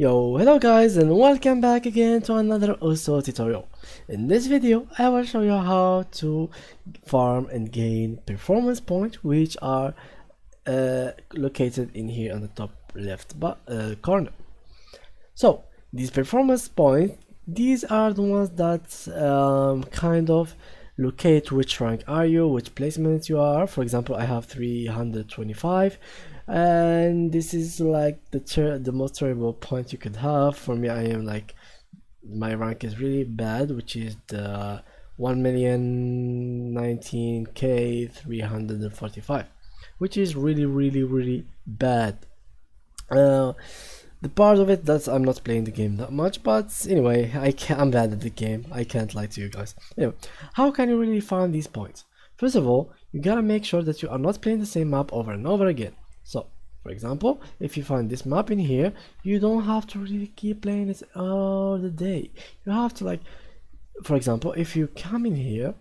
Yo, hello guys and welcome back again to another OSO tutorial. In this video, I will show you how to farm and gain performance points which are located in here on the top left corner. So, these performance points, these are the ones that kind of locate which rank are you, which placement you are. For example, I have 325 and this is like the most terrible point you could have. For me, I am like, my rank is really bad, which is the 1,019,000 345, which is really bad. The part of it that I'm not playing the game that much, but anyway, I'm bad at the game. I can't lie to you guys. Anyway, how can you really find these points? First of all, you gotta make sure that you are not playing the same map over and over again. So, for example, if you find this map in here, you don't have to really keep playing it all the day. You have to, like, for example, if you come in here,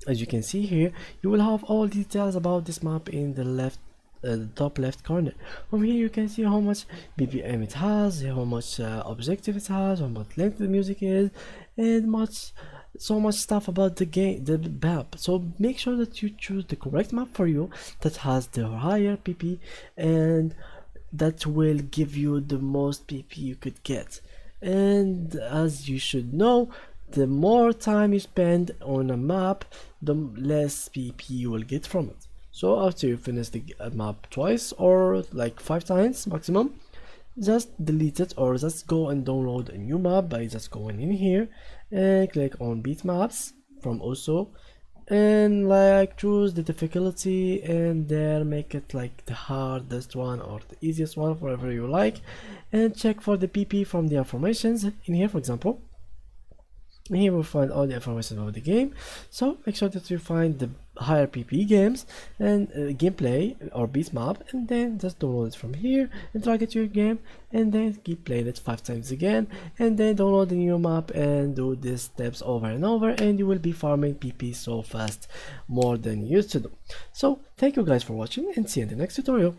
as you can see here, you will have all details about this map in the top left corner. From here you can see how much BPM it has, how much objective it has, how much length the music is, and so much stuff about the game, the map. So make sure that you choose the correct map for you that has the higher PP and that will give you the most PP you could get. And as you should know, the more time you spend on a map, the less PP you will get from it. So after you finish the map twice or like 5 times maximum, just delete it or just go and download a new map by just going in here and click on beat maps from OSO and like choose the difficulty and there make it like the hardest one or the easiest one, whatever you like, and check for the PP from the informations in here. For example, here we'll find all the information about the game, so make sure that you find the higher PP games and gameplay or beat map, and then just download it from here and drag it to your game and then keep playing it 5 times again, and then download the new map and do these steps over and over, and you will be farming PP so fast, more than you used to do. So thank you guys for watching and see you in the next tutorial.